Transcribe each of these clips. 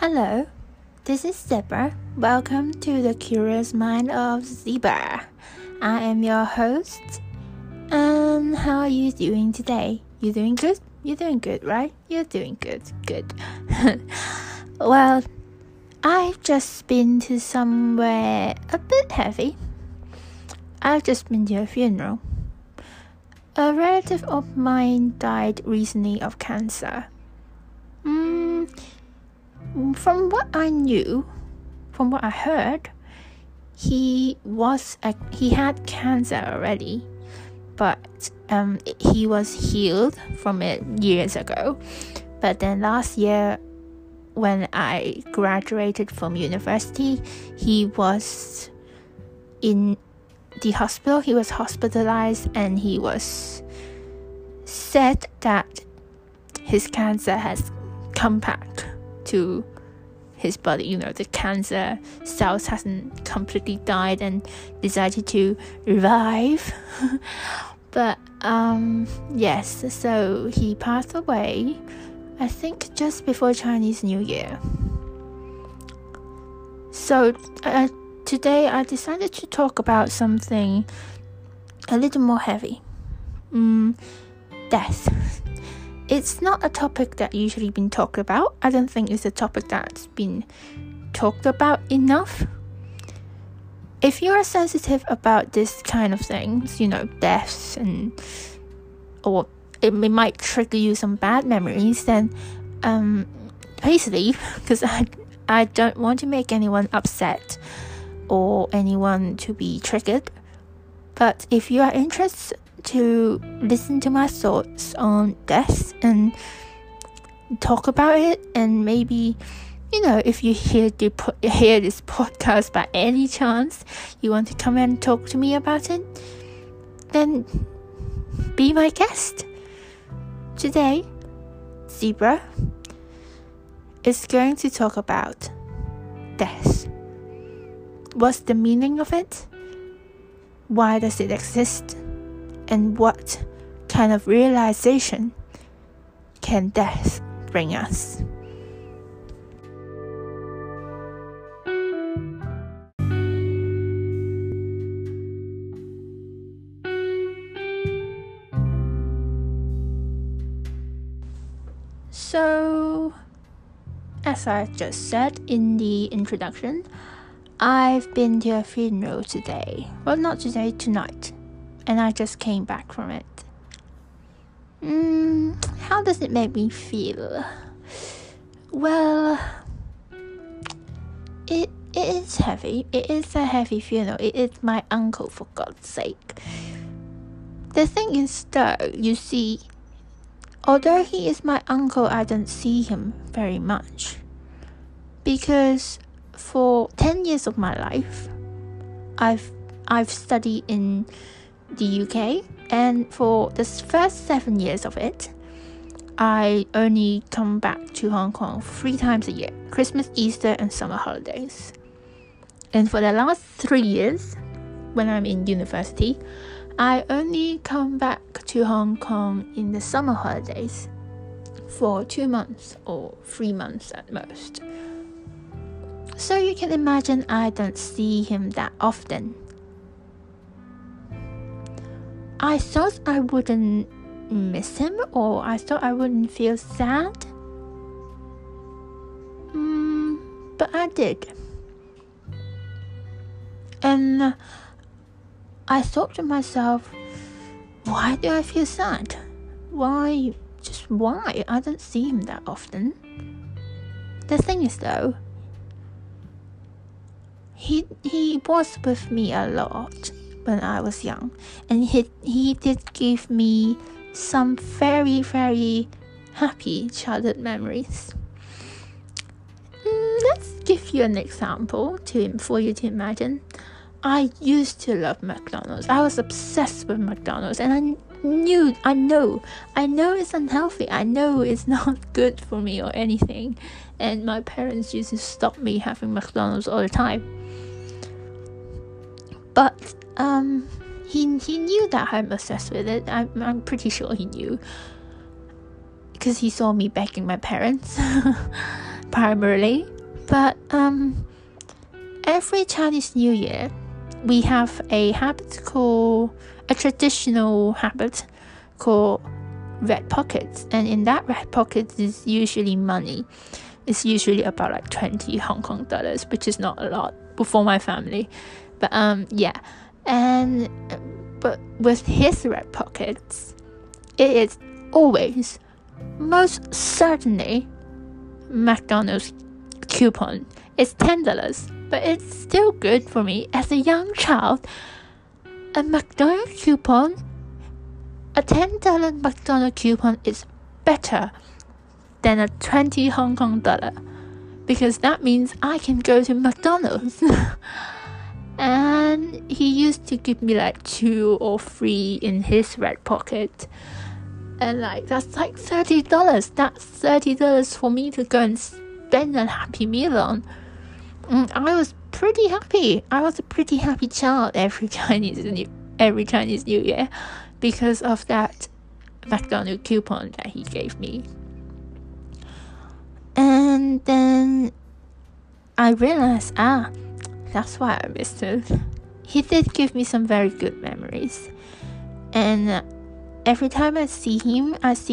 Hello, this is Zebra. Welcome to the Curious Mind of Zebra. I am your host. And how are you doing today? You doing good? You're doing good, right? You're doing good. Good. Well, I've just been to somewhere a bit heavy. I've just been to a funeral. A relative of mine died recently of cancer. From what I knew, from what I heard, he had cancer already, but he was healed from it years ago. But then last year, when I graduated from university, he was in the hospital. He was hospitalized, and he was said that his cancer has come back to his body. The cancer cells hasn't completely died and decided to revive. But yes, so he passed away, I think just before Chinese New Year. So today I decided to talk about something a little more heavy. Death. It's not a topic that usually been talked about. I don't think it's a topic that's been talked about enough. If you are sensitive about this kind of things, deaths, or it might trigger you some bad memories, then please leave, because I don't want to make anyone upset or anyone to be triggered. But if you are interested to listen to my thoughts on death and talk about it, and maybe if you hear this podcast by any chance, you want to come and talk to me about it, then be my guest. Today, Zebra is going to talk about death. What's the meaning of it? Why does it exist? And what kind of realization can death bring us? So, as I just said in the introduction, I've been to a funeral today. Well, not today, tonight. And I just came back from it. How does it make me feel? Well, it is heavy. It is a heavy funeral. It is my uncle, for God's sake. The thing is, though, you see, although he is my uncle, I don't see him very much. Because for 10 years of my life, I've studied in the UK, and for the first 7 years of it, I only come back to Hong Kong 3 times a year: Christmas, Easter, and summer holidays. And for the last 3 years, when I'm in university, I only come back to Hong Kong in the summer holidays for 2 months or 3 months at most. So you can imagine I don't see him that often. I thought I wouldn't miss him, or I thought I wouldn't feel sad. But I did. And I thought to myself, why do I feel sad? Why? Just why? I don't see him that often. The thing is, though, he was with me a lot when I was young, and he did give me some very, very happy childhood memories. Let's give you an example for you to imagine. I used to love McDonald's. I was obsessed with McDonald's, and I know it's unhealthy. I know it's not good for me or anything, and my parents used to stop me having McDonald's all the time. But he knew that I'm obsessed with it. I'm pretty sure he knew, because he saw me begging my parents primarily, but every Chinese New Year we have a traditional habit called red pockets, and in that red pocket is usually money. It's usually about like 20 Hong Kong dollars, which is not a lot for my family, but but with his red pockets, it is always, most certainly, McDonald's coupon. It's $10, but it's still good for me as a young child. A McDonald's coupon, a $10 McDonald's coupon is better than a 20 Hong Kong dollar, because that means I can go to McDonald's. And he used to give me like 2 or 3 in his red pocket, and like that's like $30. That's $30 for me to go and spend a Happy Meal on. I was pretty happy. I was a pretty happy child every Chinese New Year because of that McDonald's coupon that he gave me. And then I realized, that's why I missed it. He did give me some very good memories, and every time I see him as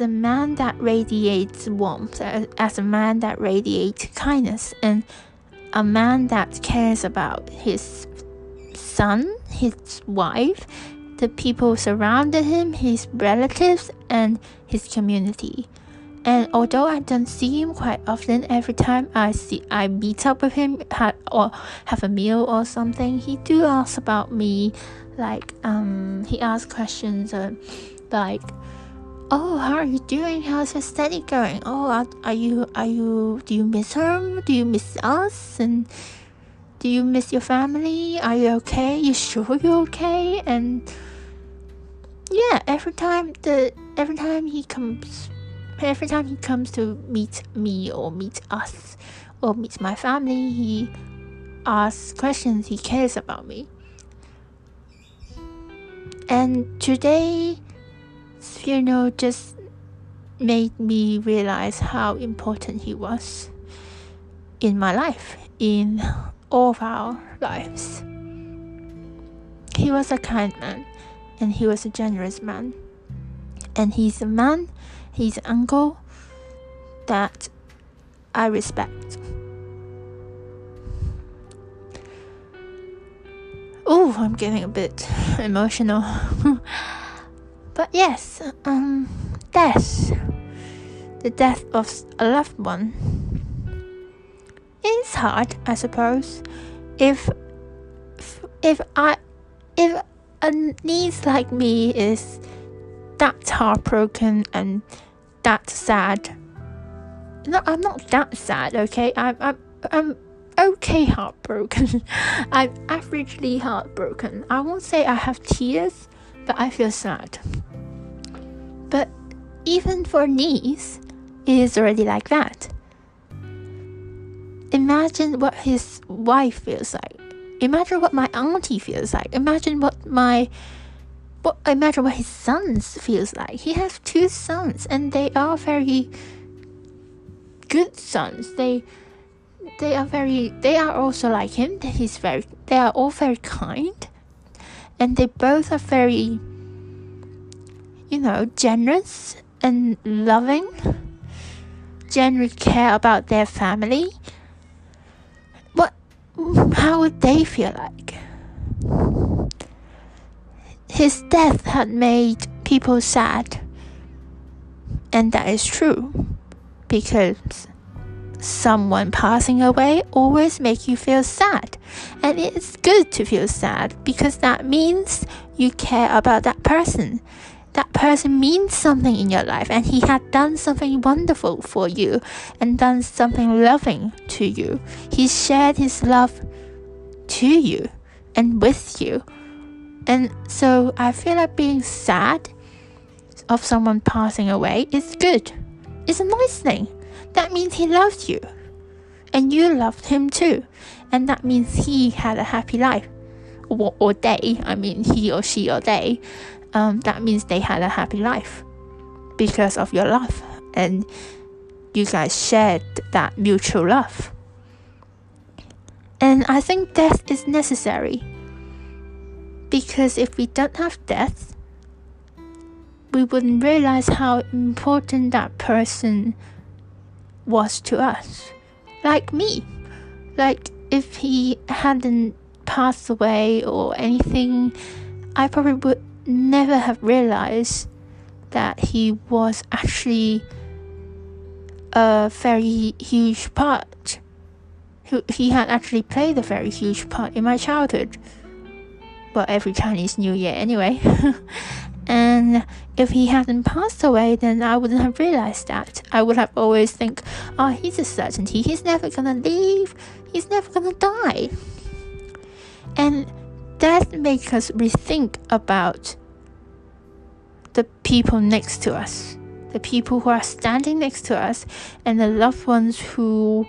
a man that radiates warmth, as a man that radiates kindness, and a man that cares about his son, his wife, the people surrounding him, his relatives, and his community. And although I don't see him quite often, every time I meet up with him or have a meal or something, he do ask about me. Like he asks questions like, "Oh, how are you doing? How's your study going? Oh, do you miss home? Do you miss us? And do you miss your family? Are you okay? You sure you're okay?" And yeah, every time he comes to meet me or meet us or meet my family, he asks questions. He cares about me. And today's funeral just made me realize how important he was in my life, in all of our lives. He was a kind man, and he was a generous man. And he's an uncle that I respect. Oh, I'm getting a bit emotional. But yes, the death of a loved one is hard, I suppose. If a niece like me is that heartbroken and that sad. No, I'm not that sad, okay? I'm okay heartbroken. I'm averagely heartbroken. I won't say I have tears, but I feel sad. But even for niece, it is already like that. Imagine what his wife feels like. Imagine what my auntie feels like. Imagine what his sons feels like. He has 2 sons, and they are very good sons. They are also like him. They are all very kind, and they both are very, generous and loving. Generally care about their family. How would they feel like? His death had made people sad, and that is true, because someone passing away always makes you feel sad, and it's good to feel sad because that means you care about that person. That person means something in your life, and he had done something wonderful for you and done something loving to you. He shared his love to you and with you. And so I feel like being sad of someone passing away is good. It's a nice thing. That means he loved you, and you loved him too. And that means he had a happy life. Or they, he or she or they. That means they had a happy life because of your love. And you guys shared that mutual love. And I think death is necessary, because if we don't have death, we wouldn't realize how important that person was to us. Like me. Like, if he hadn't passed away or anything, I probably would never have realized that he was actually a very huge part. He had actually played a very huge part in my childhood. Well, every Chinese New Year anyway. And if he hadn't passed away, then I wouldn't have realized that. I would have always think, oh, he's a certainty. He's never gonna leave. He's never gonna die. And that makes us rethink about the people next to us, the people who are standing next to us, and the loved ones who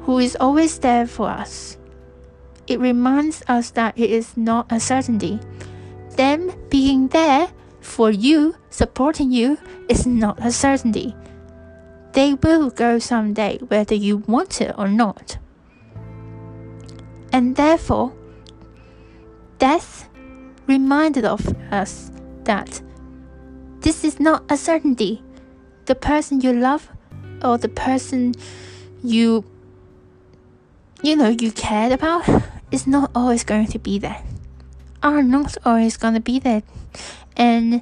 is always there for us. It reminds us that it is not a certainty. Them being there for you, supporting you, is not a certainty. They will go someday, whether you want it or not. And therefore, death reminded of us that this is not a certainty. The person you love, or the person you cared about, is not always going to be there. Are not always going to be there. And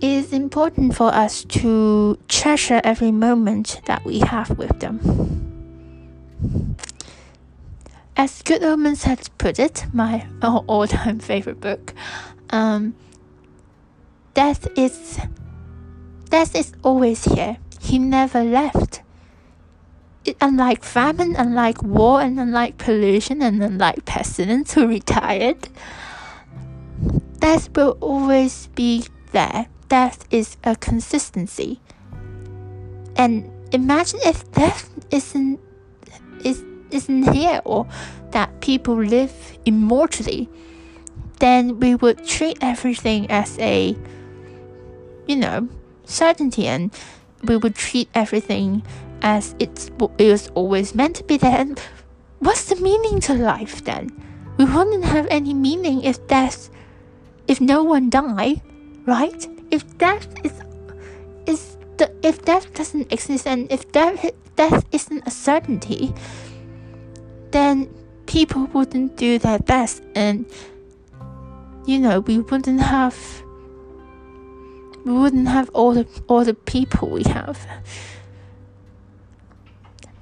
it is important for us to treasure every moment that we have with them. As Good Omens has put it, my all-time favorite book, death is always here. He never left. Unlike famine, unlike war, and unlike pollution, and unlike pestilence who retired, death will always be there. Death is a consistency. And imagine if death isn't here, or that people live immortally, then we would treat everything as a certainty, and we would treat everything as it was always meant to be there. And what's the meaning to life then? We wouldn't have any meaning if no one died, right? If death if death doesn't exist, and if death isn't a certainty, then people wouldn't do their best, and we wouldn't have all the people we have.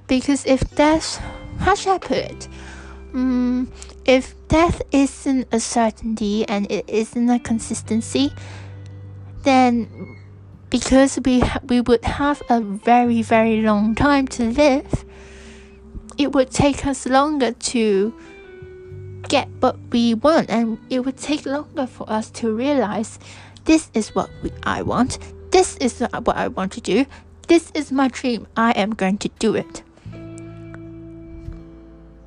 Because if death, how should I put it? If death isn't a certainty and it isn't a consistency, then because we would have a very, very long time to live, it would take us longer to get what we want, and it would take longer for us to realize this is what I want, this is what I want to do, this is my dream, I am going to do it.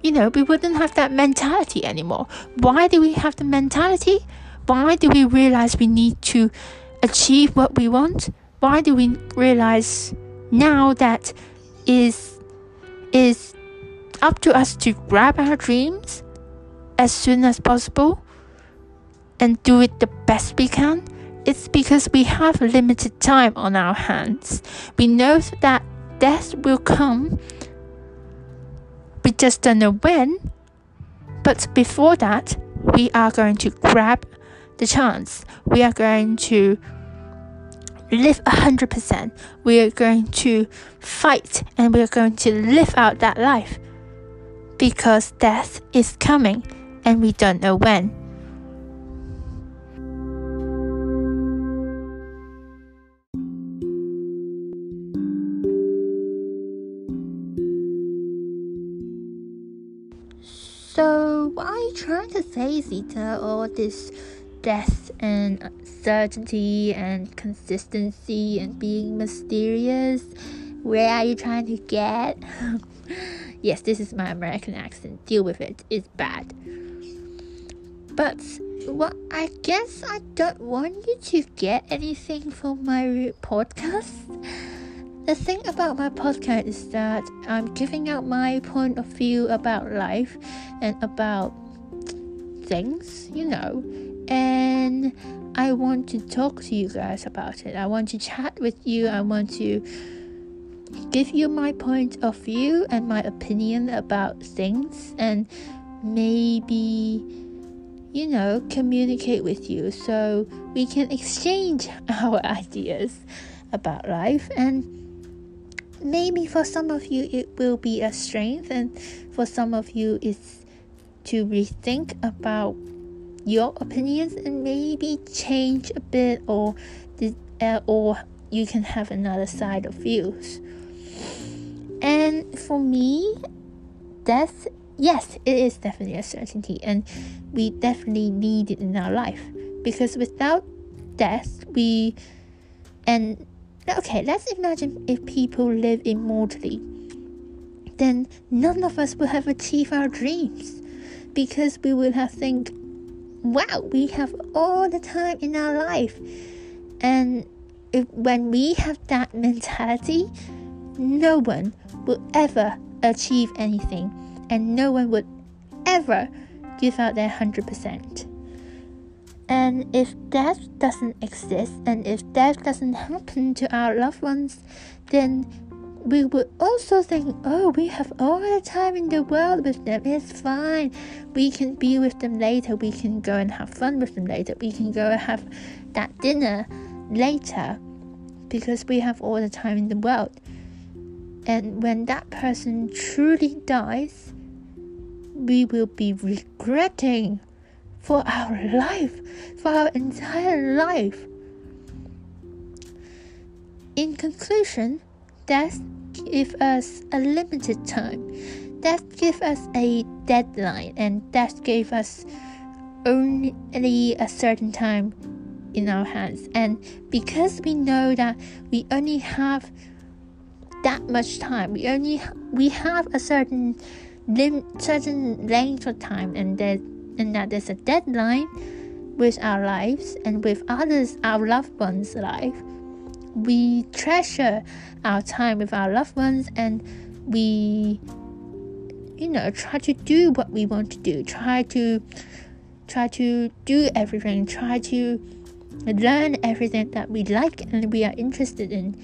We wouldn't have that mentality anymore. Why do we have the mentality? Why do we realize we need to achieve what we want? Why do we realize now that is up to us to grab our dreams as soon as possible and do it the best we can? It's because we have limited time on our hands. We know that death will come. We just don't know when. But before that, we are going to grab the chance. We are going to live 100%. We are going to fight, and we are going to live out that life. Because death is coming, and we don't know when. So what are you trying to say, Zita? All this death and uncertainty and consistency and being mysterious, where are you trying to get? Yes, this is my American accent. Deal with it. It's bad. But I guess I don't want you to get anything from my podcast. the thing about my podcast is that I'm giving out my point of view about life and about things, and I want to talk to you guys about it. I want to chat with you. I want to give you my point of view and my opinion about things, and maybe communicate with you so we can exchange our ideas about life. And maybe for some of you it will be a strength, and for some of you it's to rethink about your opinions and maybe change a bit, or you can have another side of views. And for me, death, yes, it is definitely a certainty, and we definitely need it in our life, because without death, let's imagine if people live immortally, then none of us will have achieved our dreams, because we will have think, wow, we have all the time in our life. And when we have that mentality, no one will ever achieve anything, and no one would ever give out their 100%. And if death doesn't exist, and if death doesn't happen to our loved ones, then we would also think, oh, we have all the time in the world with them. It's fine. We can be with them later. We can go and have fun with them later. We can go and have that dinner later, because we have all the time in the world. And when that person truly dies, we will be regretting for our life, for our entire life. In conclusion, death gives us a limited time. Death gives us a deadline, and death gave us only a certain time in our hands. And because we know that we only have that much time, we have a certain length of time, and that there's a deadline with our lives and with others, our loved ones' life. We treasure our time with our loved ones, and we try to do what we want to do, try to do everything, try to learn everything that we like and we are interested in.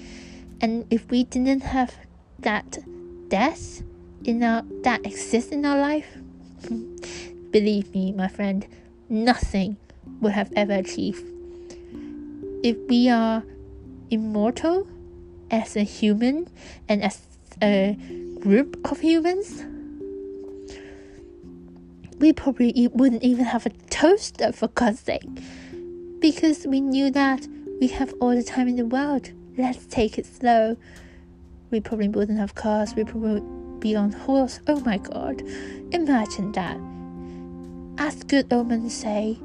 And if we didn't have that death that exists in our life, believe me, my friend, nothing would have ever achieved. If we are immortal as a human and as a group of humans, we probably wouldn't even have a toaster, for God's sake, because we knew that we have all the time in the world. Let's take it slow. We probably wouldn't have cars. We probably be on horse. Oh my God, imagine that. As Good Omens say,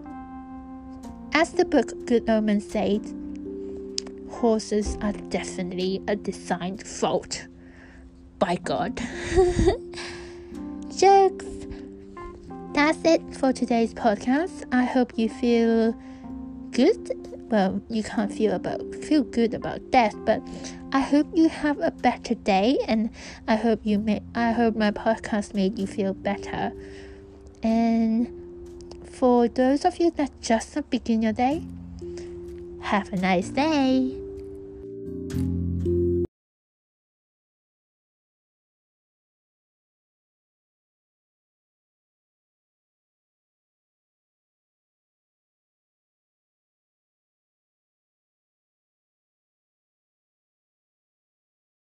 as the book Good Omens said, horses are definitely a design fault by God. Jokes. That's it for today's podcast. I hope you feel good. Well, you can't feel good about death, but I hope you have a better day, and I hope my podcast made you feel better. And for those of you that just begin your day, have a nice day.